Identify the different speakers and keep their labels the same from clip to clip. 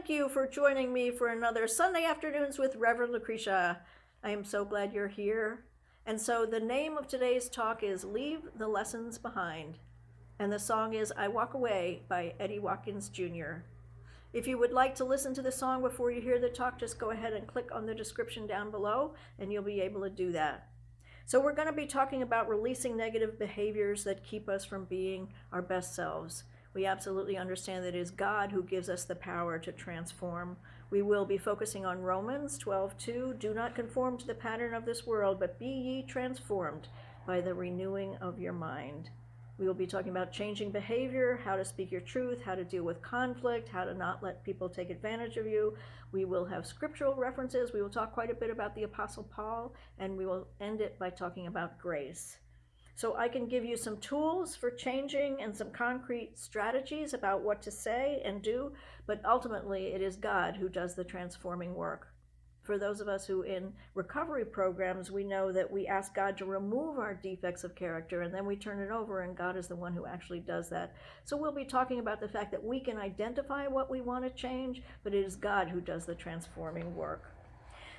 Speaker 1: thank you for joining me for another Sunday Afternoons with Reverend Lucretia. I am so glad you're here. And so the name of today's talk is Leave the Lessons Behind. And the song is I Walk Away by Eddie Watkins Jr. If you would like to listen to the song before you hear the talk, just go ahead and click on the description down below and you'll be able to do that. So we're going to be talking about releasing negative behaviors that keep us from being our best selves. We absolutely understand that it is God who gives us the power to transform. We will be focusing on Romans 12:2. Do not conform to the pattern of this world, but be ye transformed by the renewing of your mind. We will be talking about changing behavior, how to speak your truth, how to deal with conflict, how to not let people take advantage of you. We will have scriptural references. We will talk quite a bit about the Apostle Paul, and we will end it by talking about grace. So I can give you some tools for changing and some concrete strategies about what to say and do, but ultimately it is God who does the transforming work. For those of us who in recovery programs, we know that we ask God to remove our defects of character and then we turn it over and God is the one who actually does that. So we'll be talking about the fact that we can identify what we want to change, but it is God who does the transforming work.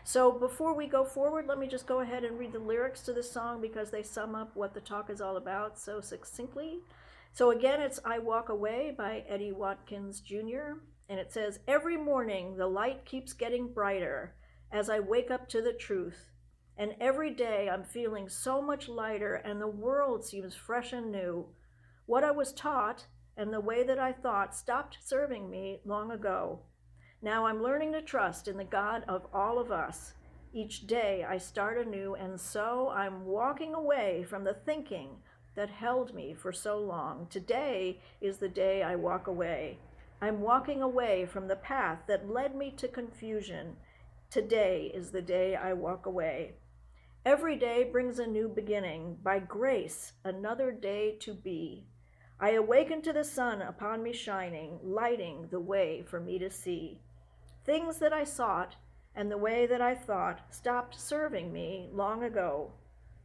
Speaker 1: So before we go forward, let me just go ahead and read the lyrics to this song because they sum up what the talk is all about so succinctly. So again, it's I Walk Away by Eddie Watkins Jr. And it says, every morning the light keeps getting brighter as I wake up to the truth. And every day I'm feeling so much lighter and the world seems fresh and new. What I was taught and the way that I thought stopped serving me long ago. Now I'm learning to trust in the God of all of us. Each day I start anew, and so I'm walking away from the thinking that held me for so long. Today is the day I walk away. I'm walking away from the path that led me to confusion. Today is the day I walk away. Every day brings a new beginning. By grace, another day to be. I awaken to the sun upon me shining, lighting the way for me to see. Things that I sought and the way that I thought stopped serving me long ago.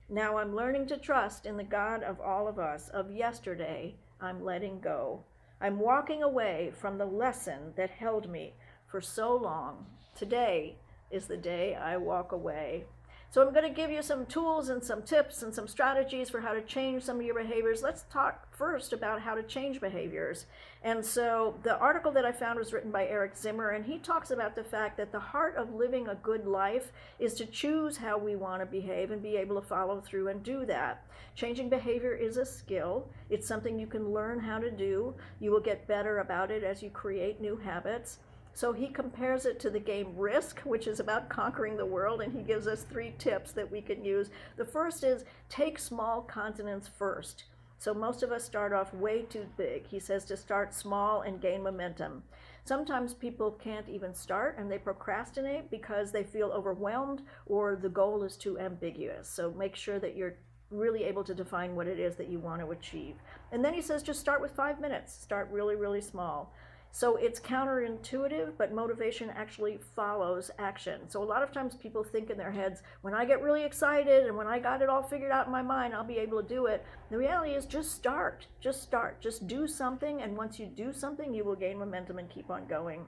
Speaker 1: Now I'm learning to trust in the God of all of us. Of yesterday, I'm letting go. I'm walking away from the lesson that held me for so long. Today is the day I walk away. So I'm going to give you some tools and some tips and some strategies for how to change some of your behaviors. Let's talk first about how to change behaviors. And so the article that I found was written by Eric Zimmer, and he talks about the fact that the heart of living a good life is to choose how we want to behave and be able to follow through and do that. Changing behavior is a skill. It's something you can learn how to do. You will get better about it as you create new habits. So he compares it to the game Risk, which is about conquering the world, and he gives us 3 tips that we can use. The first is take small continents first. So most of us start off way too big. He says to start small and gain momentum. Sometimes people can't even start and they procrastinate because they feel overwhelmed or the goal is too ambiguous. So make sure that you're really able to define what it is that you want to achieve. And then he says just start with 5 minutes. Start really, really small. So it's counterintuitive, but motivation actually follows action. So a lot of times people think in their heads, when I get really excited and when I got it all figured out in my mind, I'll be able to do it. The reality is just start, just do something. And once you do something, you will gain momentum and keep on going.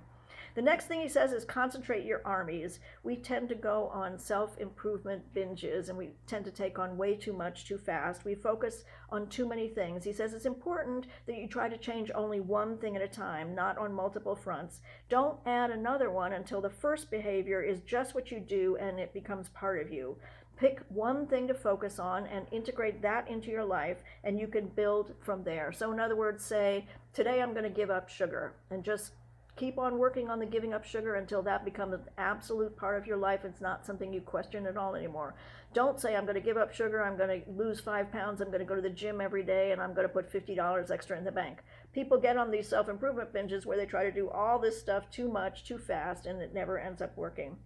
Speaker 1: The next thing he says is concentrate your armies. We tend to go on self-improvement binges and we tend to take on way too much too fast. We focus on too many things. He says it's important that you try to change only one thing at a time, not on multiple fronts. Don't add another one until the first behavior is just what you do and it becomes part of you. Pick one thing to focus on and integrate that into your life and you can build from there. So in other words, say, today I'm going to give up sugar and just keep on working on the giving up sugar until that becomes an absolute part of your life. It's not something you question at all anymore. Don't say, I'm going to give up sugar, I'm going to lose 5 pounds, I'm going to go to the gym every day, and I'm going to put $50 extra in the bank. People get on these self-improvement binges where they try to do all this stuff too much, too fast, and it never ends up working.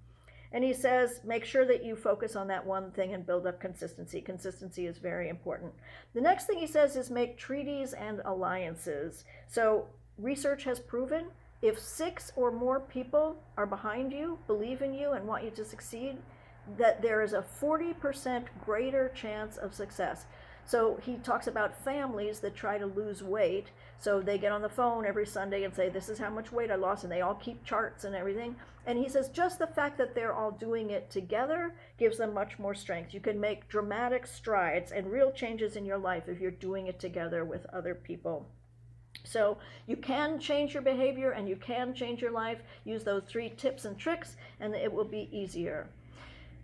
Speaker 1: And he says, make sure that you focus on that one thing and build up consistency. Consistency is very important. The next thing he says is make treaties and alliances. So research has proven if 6 or more people are behind you, believe in you, and want you to succeed, that there is a 40% greater chance of success. So he talks about families that try to lose weight. So they get on the phone every Sunday and say, this is how much weight I lost, and they all keep charts and everything. And he says just the fact that they're all doing it together gives them much more strength. You can make dramatic strides and real changes in your life if you're doing it together with other people. So you can change your behavior and you can change your life. Use those 3 tips and tricks and it will be easier.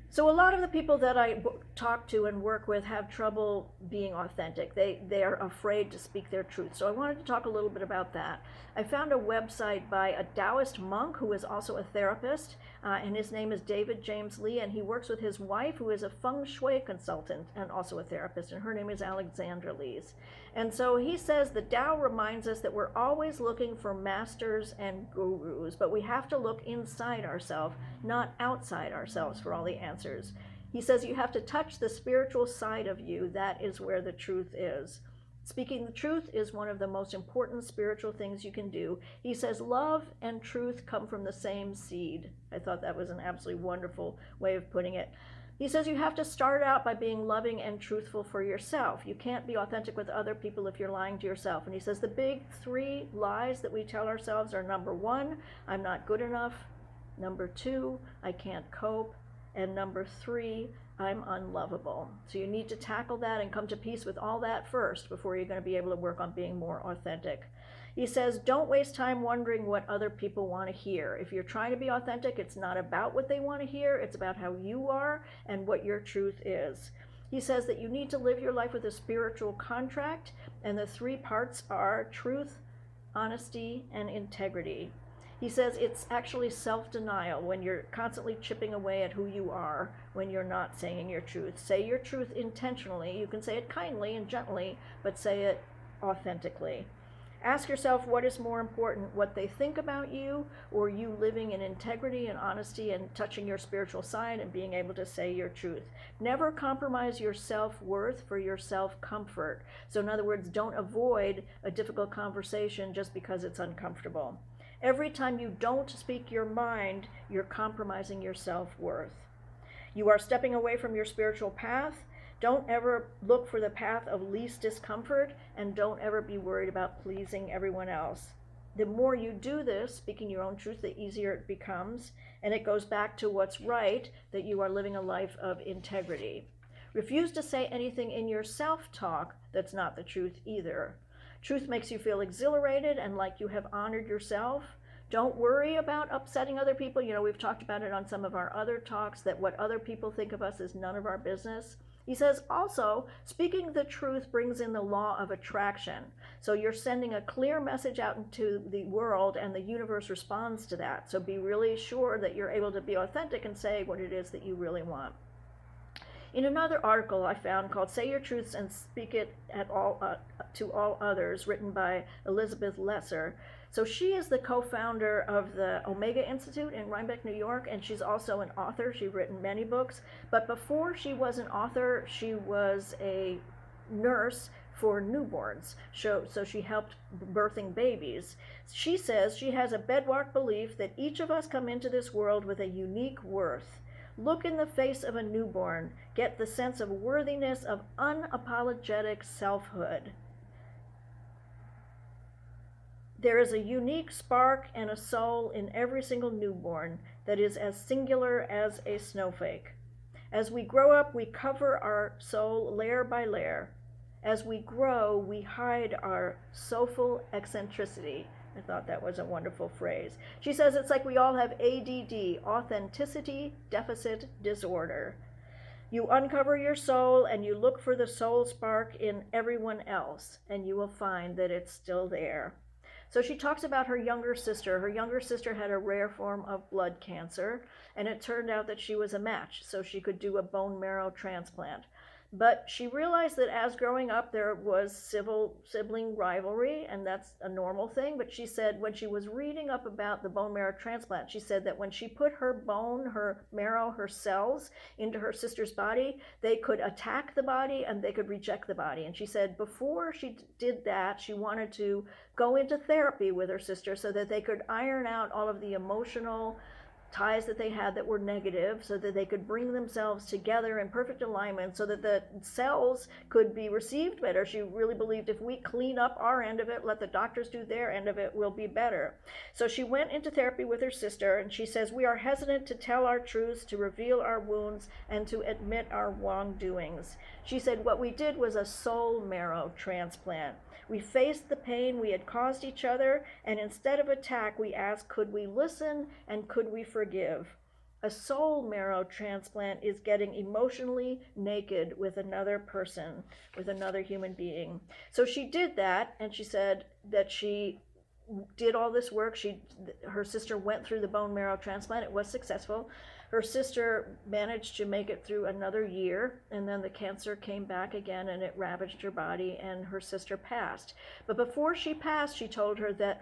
Speaker 1: So a lot of the people that I talk to and work with have trouble being authentic. They are afraid to speak their truth. So I wanted to talk a little bit about that. I found a website by a Taoist monk who is also a therapist, and his name is David James Lee, and he works with his wife, who is a feng shui consultant and also a therapist, and her name is Alexandra Lees. And so he says the Tao reminds us that we're always looking for masters and gurus, but we have to look inside ourselves, not outside ourselves, for all the answers. He says you have to touch the spiritual side of you. That is where the truth is. Speaking the truth is one of the most important spiritual things you can do. He says love and truth come from the same seed. I thought that was an absolutely wonderful way of putting it. He says you have to start out by being loving and truthful for yourself. You can't be authentic with other people if you're lying to yourself. And he says the big 3 lies that we tell ourselves are: number 1, I'm not good enough; number 2, I can't cope; and number 3, I'm unlovable. So you need to tackle that and come to peace with all that first before you're going to be able to work on being more authentic. He says, don't waste time wondering what other people want to hear. If you're trying to be authentic, it's not about what they want to hear. It's about how you are and what your truth is. He says that you need to live your life with a spiritual contract, and the 3 parts are truth, honesty, and integrity. He says it's actually self-denial when you're constantly chipping away at who you are when you're not saying your truth. Say your truth intentionally. You can say it kindly and gently, but say it authentically. Ask yourself what is more important, what they think about you, or you living in integrity and honesty and touching your spiritual side and being able to say your truth. Never compromise your self-worth for your self-comfort. So in other words, don't avoid a difficult conversation just because it's uncomfortable. Every time you don't speak your mind, you're compromising your self-worth. You are stepping away from your spiritual path. Don't ever look for the path of least discomfort, and don't ever be worried about pleasing everyone else. The more you do this, speaking your own truth, the easier it becomes, and it goes back to what's right, that you are living a life of integrity. Refuse to say anything in your self-talk that's not the truth either. Truth makes you feel exhilarated and like you have honored yourself. Don't worry about upsetting other people. You know, we've talked about it on some of our other talks, that what other people think of us is none of our business. He says also, speaking the truth brings in the law of attraction. So you're sending a clear message out into the world, and the universe responds to that. So be really sure that you're able to be authentic and say what it is that you really want. In another article I found called Say Your Truths and Speak It to All Others, written by Elizabeth Lesser. So she is the co-founder of the Omega Institute in Rhinebeck, New York, and she's also an author. She's written many books. But before she was an author, she was a nurse for newborns. So she helped birthing babies. She says she has a bedrock belief that each of us come into this world with a unique worth. Look in the face of a newborn. Get the sense of worthiness of unapologetic selfhood. There is a unique spark and a soul in every single newborn that is as singular as a snowflake. As we grow up, we cover our soul layer by layer. As we grow, we hide our soulful eccentricity. I thought that was a wonderful phrase. She says it's like we all have ADD, authenticity deficit disorder. You uncover your soul and you look for the soul spark in everyone else, and you will find that it's still there. So she talks about her younger sister. Her younger sister had a rare form of blood cancer, and it turned out that she was a match, so she could do a bone marrow transplant. But she realized that as growing up, there was sibling rivalry, and that's a normal thing. But she said when she was reading up about the bone marrow transplant, she said that when she put her bone, her marrow, her cells into her sister's body, they could attack the body and they could reject the body. And she said before she did that, she wanted to go into therapy with her sister so that they could iron out all of the emotional ties that they had that were negative, so that they could bring themselves together in perfect alignment so that the cells could be received better. She really believed if we clean up our end of it, let the doctors do their end of it, we'll be better. So she went into therapy with her sister, and she says, we are hesitant to tell our truths, to reveal our wounds, and to admit our wrongdoings. She said what we did was a soul marrow transplant. We faced the pain we had caused each other, and instead of attack, we asked, could we listen and could we forgive? A soul marrow transplant is getting emotionally naked with another person, with another human being. So she did that, and she said that she did all this work. Her sister went through the bone marrow transplant. It was successful. Her sister managed to make it through another year, and then the cancer came back again and it ravaged her body, and her sister passed. But before she passed, she told her that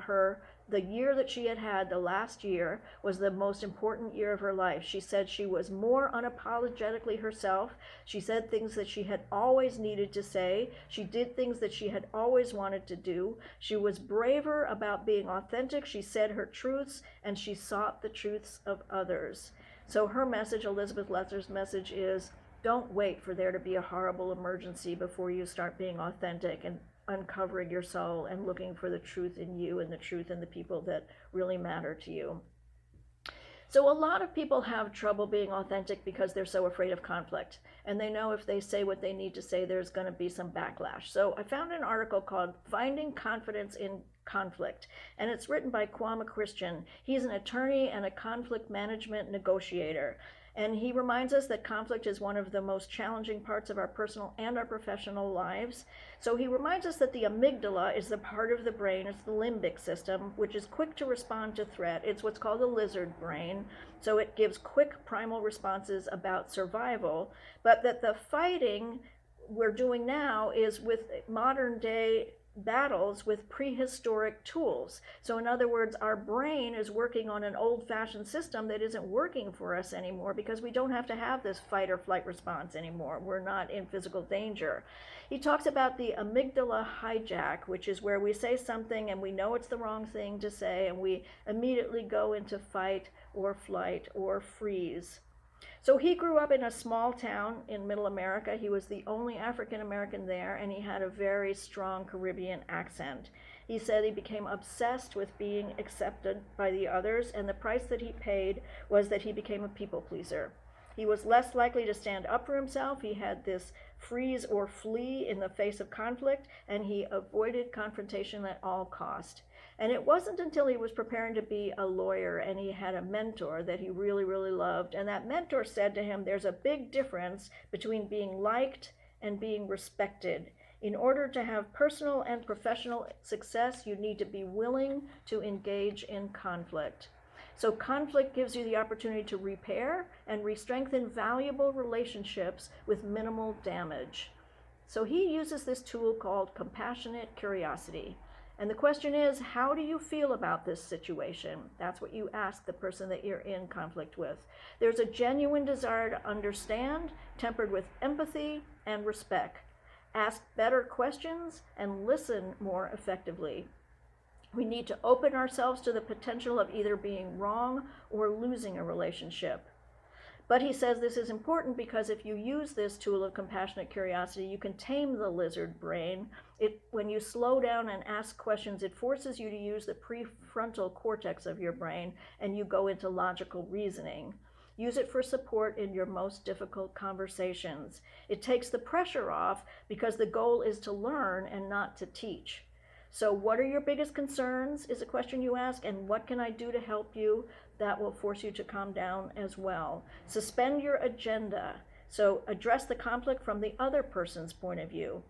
Speaker 1: the year that she had, the last year, was the most important year of her life. She said she was more unapologetically herself. She said things that she had always needed to say. She did things that she had always wanted to do. She was braver about being authentic. She said her truths, and she sought the truths of others. So her message, Elizabeth Lesser's message, is don't wait for there to be a horrible emergency before you start being authentic and uncovering your soul and looking for the truth in you and the truth in the people that really matter to you. So a lot of people have trouble being authentic because they're so afraid of conflict, and they know if they say what they need to say, there's going to be some backlash. So I found an article called Finding Confidence in Conflict, and it's written by Kwame Christian. He's an attorney and a conflict management negotiator, and he reminds us that conflict is one of the most challenging parts of our personal and our professional lives. So he reminds us that the amygdala is the part of the brain, it's the limbic system, which is quick to respond to threat. It's what's called the lizard brain, so it gives quick primal responses about survival, but that the fighting we're doing now is with modern day battles with prehistoric tools. So in other words, our brain is working on an old-fashioned system that isn't working for us anymore because we don't have to have this fight or flight response anymore. We're not in physical danger. He talks about the amygdala hijack, which is where we say something and we know it's the wrong thing to say, and we immediately go into fight or flight or freeze. So he grew up in a small town in Middle America. He was the only African American there, and he had a very strong Caribbean accent. He said he became obsessed with being accepted by the others, and the price that he paid was that he became a people pleaser. He was less likely to stand up for himself. He had this freeze or flee in the face of conflict, and he avoided confrontation at all cost. And it wasn't until he was preparing to be a lawyer and he had a mentor that he really, really loved. And that mentor said to him, there's a big difference between being liked and being respected. In order to have personal and professional success, you need to be willing to engage in conflict. So conflict gives you the opportunity to repair and re-strengthen valuable relationships with minimal damage. So he uses this tool called compassionate curiosity. And the question is, how do you feel about this situation? That's what you ask the person that you're in conflict with. There's a genuine desire to understand, tempered with empathy and respect. Ask better questions and listen more effectively. We need to open ourselves to the potential of either being wrong or losing a relationship. But he says this is important because if you use this tool of compassionate curiosity, you can tame the lizard brain. When you slow down and ask questions, it forces you to use the prefrontal cortex of your brain, and you go into logical reasoning. Use it for support in your most difficult conversations. It takes the pressure off because the goal is to learn and not to teach. So what are your biggest concerns is a question you ask, and what can I do to help you? That will force you to calm down as well. Suspend your agenda. So address the conflict from the other person's point of view.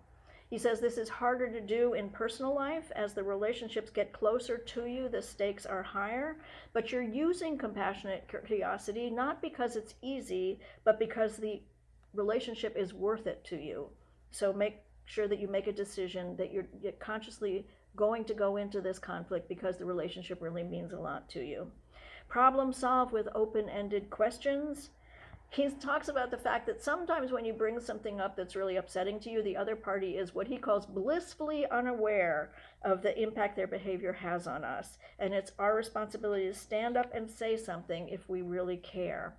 Speaker 1: He says this is harder to do in personal life. As the relationships get closer to you, the stakes are higher, but you're using compassionate curiosity not because it's easy, but because the relationship is worth it to you. So make sure that you make a decision that you're consciously going to go into this conflict because the relationship really means a lot to you. Problem solve with open-ended questions. He talks about the fact that sometimes when you bring something up that's really upsetting to you, the other party is what he calls blissfully unaware of the impact their behavior has on us. And it's our responsibility to stand up and say something if we really care.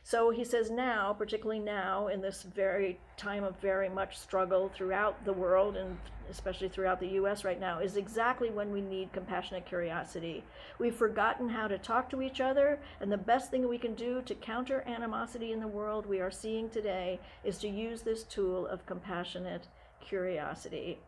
Speaker 1: So he says now, particularly now, in this very time of very much struggle throughout the world, and especially throughout the US right now, is exactly when we need compassionate curiosity. We've forgotten how to talk to each other, and the best thing we can do to counter animosity in the world we are seeing today is to use this tool of compassionate curiosity.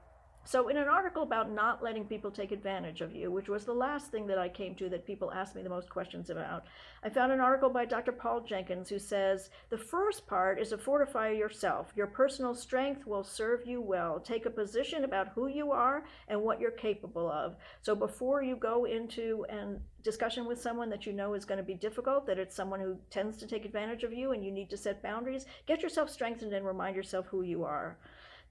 Speaker 1: So in an article about not letting people take advantage of you, which was the last thing that I came to that people asked me the most questions about, I found an article by Dr. Paul Jenkins who says, the first part is to fortify yourself. Your personal strength will serve you well. Take a position about who you are and what you're capable of. So before you go into a discussion with someone that you know is going to be difficult, that it's someone who tends to take advantage of you and you need to set boundaries, get yourself strengthened and remind yourself who you are.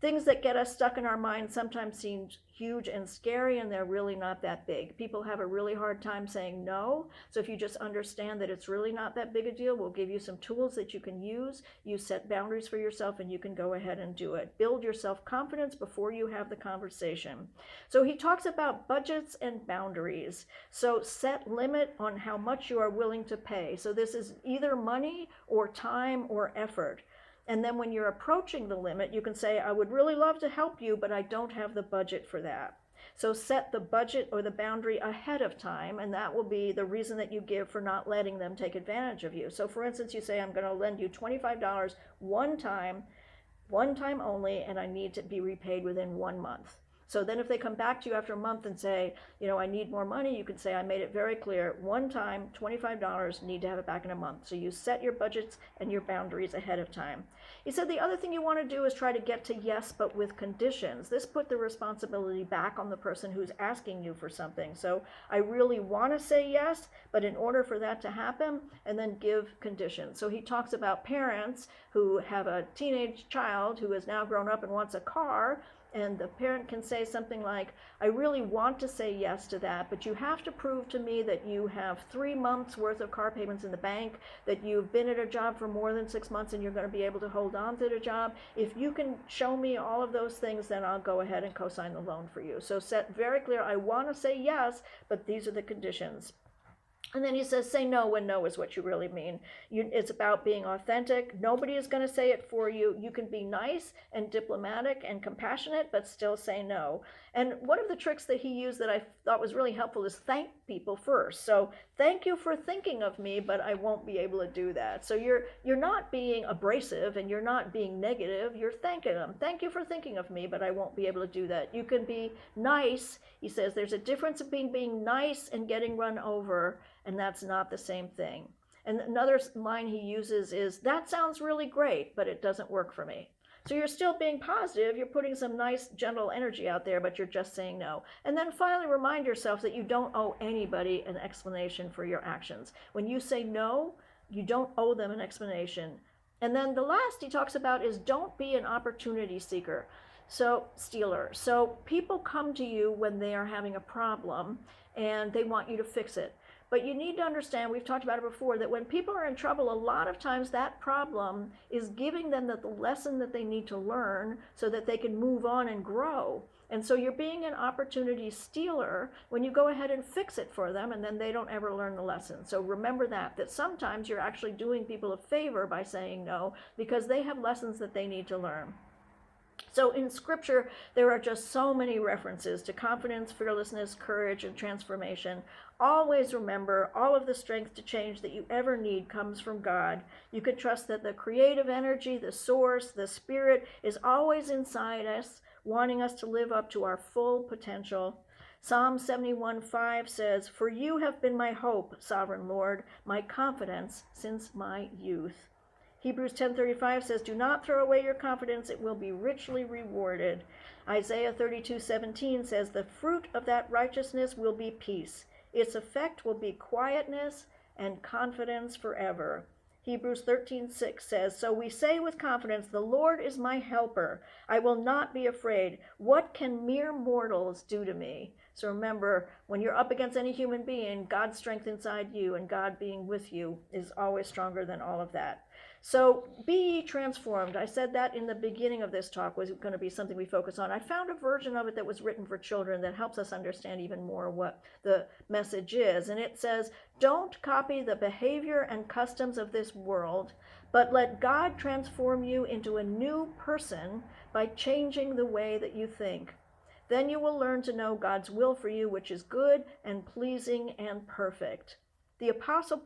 Speaker 1: Things that get us stuck in our minds sometimes seem huge and scary, and they're really not that big. People have a really hard time saying no. So if you just understand that it's really not that big a deal, we'll give you some tools that you can use. You set boundaries for yourself and you can go ahead and do it. Build your self-confidence before you have the conversation. So he talks about budgets and boundaries. So set limit on how much you are willing to pay. So this is either money or time or effort. And then when you're approaching the limit, you can say, I would really love to help you, but I don't have the budget for that. So set the budget or the boundary ahead of time, and that will be the reason that you give for not letting them take advantage of you. So for instance, you say, I'm going to lend you $25 one time only, and I need to be repaid within 1 month. So then if they come back to you after a month and say, I need more money, you can say, I made it very clear, one time, $25, need to have it back in a month. So you set your budgets and your boundaries ahead of time. He said the other thing you want to do is try to get to yes, but with conditions. This put the responsibility back on the person who's asking you for something. So I really want to say yes, but in order for that to happen, and then give conditions. So he talks about parents who have a teenage child who has now grown up and wants a car, and the parent can say something like, I really want to say yes to that, but you have to prove to me that you have 3 months worth of car payments in the bank, that you've been at a job for more than 6 months and you're going to be able to hold on to the job. If you can show me all of those things, then I'll go ahead and co-sign the loan for you. So set very clear, I want to say yes, but these are the conditions. And then he says, say no when no is what you really mean. It's about being authentic. Nobody is going to say it for you. You can be nice and diplomatic and compassionate, but still say no. And one of the tricks that he used that I thought was really helpful is thank people first. So thank you for thinking of me, but I won't be able to do that. So you're not being abrasive and you're not being negative. You're thanking them. Thank you for thinking of me, but I won't be able to do that. You can be nice. He says there's a difference between being nice and getting run over, and that's not the same thing. And another line he uses is, that sounds really great, but it doesn't work for me. So you're still being positive, you're putting some nice, gentle energy out there, but you're just saying no. And then finally remind yourself that you don't owe anybody an explanation for your actions. When you say no, you don't owe them an explanation. And then the last he talks about is don't be an opportunity seeker. Stealer. So people come to you when they are having a problem and they want you to fix it. But you need to understand, we've talked about it before, that when people are in trouble, a lot of times that problem is giving them the lesson that they need to learn so that they can move on and grow. And so you're being an opportunity stealer when you go ahead and fix it for them, and then they don't ever learn the lesson. So remember that sometimes you're actually doing people a favor by saying no, because they have lessons that they need to learn. So in Scripture, there are just so many references to confidence, fearlessness, courage, and transformation. Always remember, all of the strength to change that you ever need comes from God. You can trust that the creative energy, the source, the spirit is always inside us, wanting us to live up to our full potential. Psalm 71:5 says, "For you have been my hope, sovereign Lord, my confidence since my youth." Hebrews 10:35 says, "Do not throw away your confidence, it will be richly rewarded." Isaiah 32:17 says, "The fruit of that righteousness will be peace. Its effect will be quietness and confidence forever." Hebrews 13:6 says, "So we say with confidence, the Lord is my helper. I will not be afraid. What can mere mortals do to me?" So remember, when you're up against any human being, God's strength inside you and God being with you is always stronger than all of that. So be ye transformed. I said that in the beginning of this talk was going to be something we focus on. I found a version of it that was written for children that helps us understand even more what the message is. And it says, don't copy the behavior and customs of this world, but let God transform you into a new person by changing the way that you think. Then you will learn to know God's will for you, which is good and pleasing and perfect. The Apostle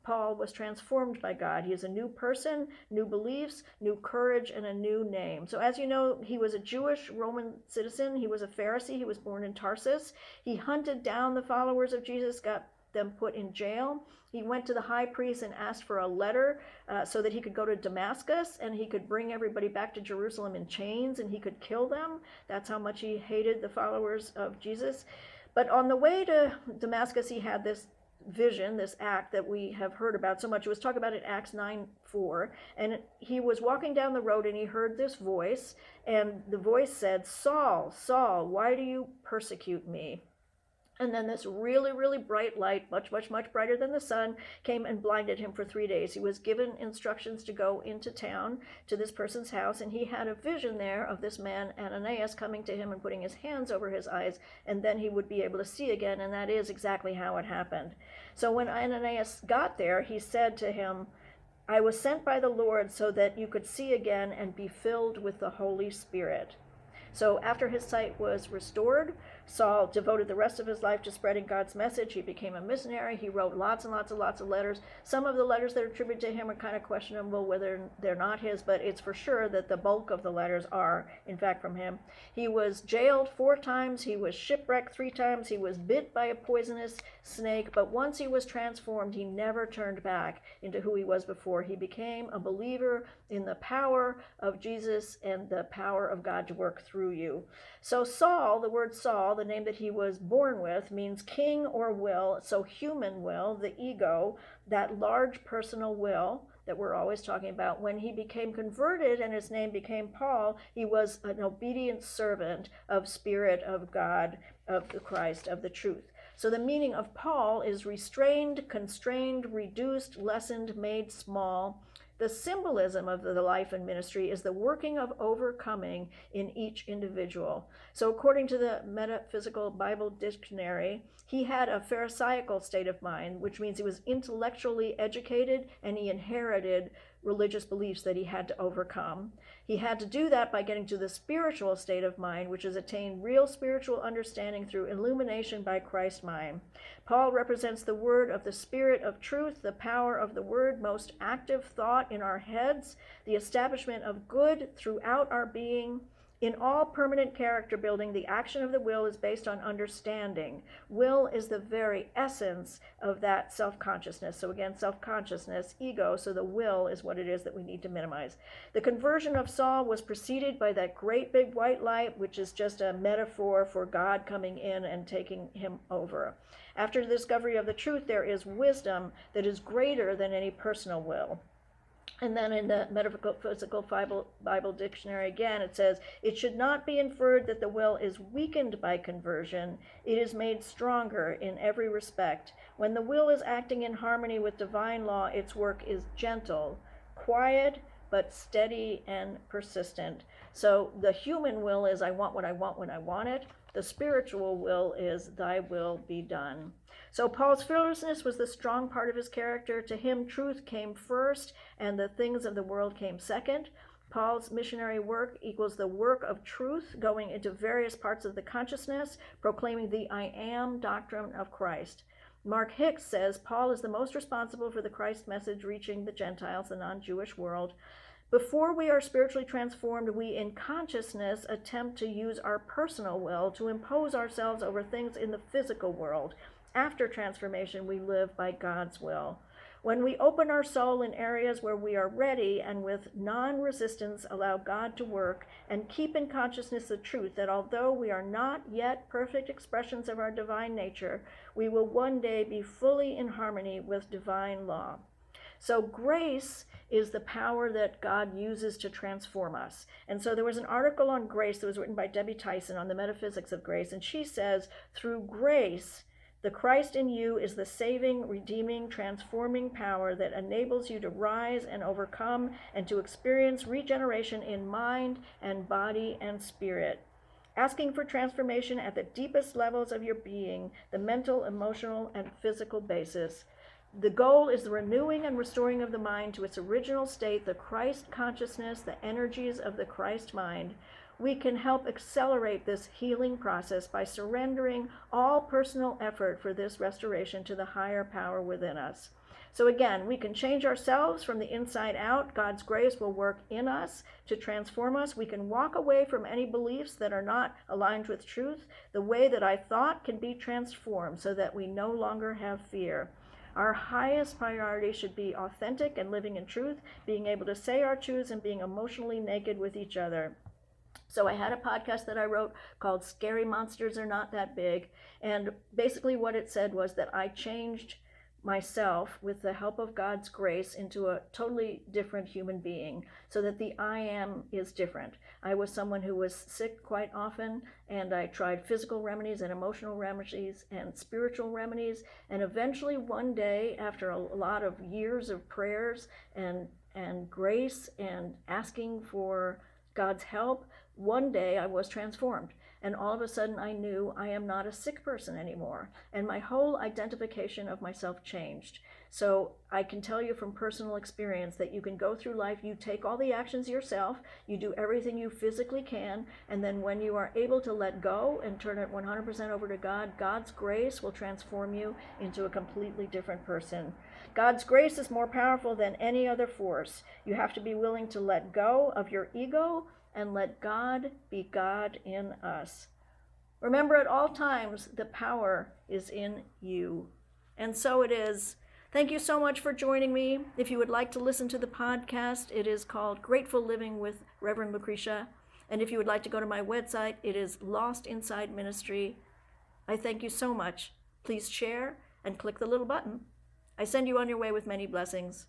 Speaker 1: Paul was transformed by God. He is a new person, new beliefs, new courage, and a new name. So as you know, he was a Jewish Roman citizen. He was a Pharisee. He was born in Tarsus. He hunted down the followers of Jesus, got them put in jail. He went to the high priest and asked for a letter so that he could go to Damascus and he could bring everybody back to Jerusalem in chains and he could kill them. That's how much he hated the followers of Jesus. But on the way to Damascus, he had this vision, this act that we have heard about so much. It was talked about in Acts 9:4. And he was walking down the road and he heard this voice. And the voice said, Saul, Saul, why do you persecute me? And then this really, really bright light, much, much, much brighter than the sun, came and blinded him for 3 days. He was given instructions to go into town to this person's house, and he had a vision there of this man, Ananias, coming to him and putting his hands over his eyes, and then he would be able to see again, and that is exactly how it happened. So when Ananias got there, he said to him, I was sent by the Lord so that you could see again and be filled with the Holy Spirit. So after his sight was restored, Saul devoted the rest of his life to spreading God's message. He became a missionary. He wrote lots and lots and lots of letters. Some of the letters that are attributed to him are kind of questionable whether they're not his, but it's for sure that the bulk of the letters are, in fact, from him. He was jailed 4 times. He was shipwrecked 3 times. He was bit by a poisonous snake. But once he was transformed, he never turned back into who he was before. He became a believer in the power of Jesus and the power of God to work through you. So Saul, the word Saul, the name that he was born with, means king or will. So human will, the ego, that large personal will that we're always talking about. When he became converted and his name became Paul, he was an obedient servant of Spirit of God, of the Christ, of the truth. So the meaning of Paul is restrained, constrained, reduced, lessened, made small. The symbolism of the life and ministry is the working of overcoming in each individual. So according to the Metaphysical Bible Dictionary, he had a pharisaical state of mind, which means he was intellectually educated and he inherited religious beliefs that he had to overcome. He had to do that by getting to the spiritual state of mind, which is attain real spiritual understanding through illumination by Christ's mind. Paul represents the word of the Spirit of truth, the power of the word, most active thought in our heads, the establishment of good throughout our being. In all permanent character building, the action of the will is based on understanding. Will is the very essence of that self-consciousness. So again, self-consciousness, ego, so the will is what it is that we need to minimize. The conversion of Saul was preceded by that great big white light, which is just a metaphor for God coming in and taking him over. After the discovery of the truth, there is wisdom that is greater than any personal will. And then in the Metaphysical Bible Dictionary again, it says, it should not be inferred that the will is weakened by conversion. It is made stronger in every respect. When the will is acting in harmony with divine law, its work is gentle, quiet, but steady and persistent. So the human will is, I want what I want when I want it. The spiritual will is, thy will be done. So Paul's fearlessness was the strong part of his character. To him, truth came first, and the things of the world came second. Paul's missionary work equals the work of truth, going into various parts of the consciousness, proclaiming the I am doctrine of Christ. Mark Hicks says, Paul is the most responsible for the Christ message reaching the Gentiles, the non-Jewish world. Before we are spiritually transformed, we in consciousness attempt to use our personal will to impose ourselves over things in the physical world. After transformation, we live by God's will. When we open our soul in areas where we are ready and with non-resistance allow God to work and keep in consciousness the truth that although we are not yet perfect expressions of our divine nature, we will one day be fully in harmony with divine law. So grace is the power that God uses to transform us. And so there was an article on grace that was written by Debbie Tyson on the metaphysics of grace, and she says, through grace, The Christ in you is the saving, redeeming, transforming power that enables you to rise and overcome and to experience regeneration in mind and body and spirit. Asking for transformation at the deepest levels of your being, the mental, emotional, and physical basis. The goal is the renewing and restoring of the mind to its original state, the Christ consciousness, the energies of the Christ mind. We can help accelerate this healing process by surrendering all personal effort for this restoration to the higher power within us. So again, we can change ourselves from the inside out. God's grace will work in us to transform us. We can walk away from any beliefs that are not aligned with truth. The way that I thought can be transformed so that we no longer have fear. Our highest priority should be authentic and living in truth, being able to say our truths and being emotionally naked with each other. So I had a podcast that I wrote called Scary Monsters Are Not That Big. And basically what it said was that I changed myself with the help of God's grace into a totally different human being, so that the I am is different. I was someone who was sick quite often, and I tried physical remedies and emotional remedies and spiritual remedies, and eventually one day, after a lot of years of prayers and grace and asking for God's help, one day I was transformed. And all of a sudden I knew I am not a sick person anymore. And my whole identification of myself changed. So I can tell you from personal experience that you can go through life, you take all the actions yourself, you do everything you physically can, and then when you are able to let go and turn it 100% over to God, God's grace will transform you into a completely different person. God's grace is more powerful than any other force. You have to be willing to let go of your ego and let God be God in us. Remember, at all times, the power is in you. And so it is. Thank you so much for joining me. If you would like to listen to the podcast, it is called Grateful Living with Reverend Lucretia. And if you would like to go to my website, it is Lost Inside Ministry. I thank you so much. Please share and click the little button. I send you on your way with many blessings.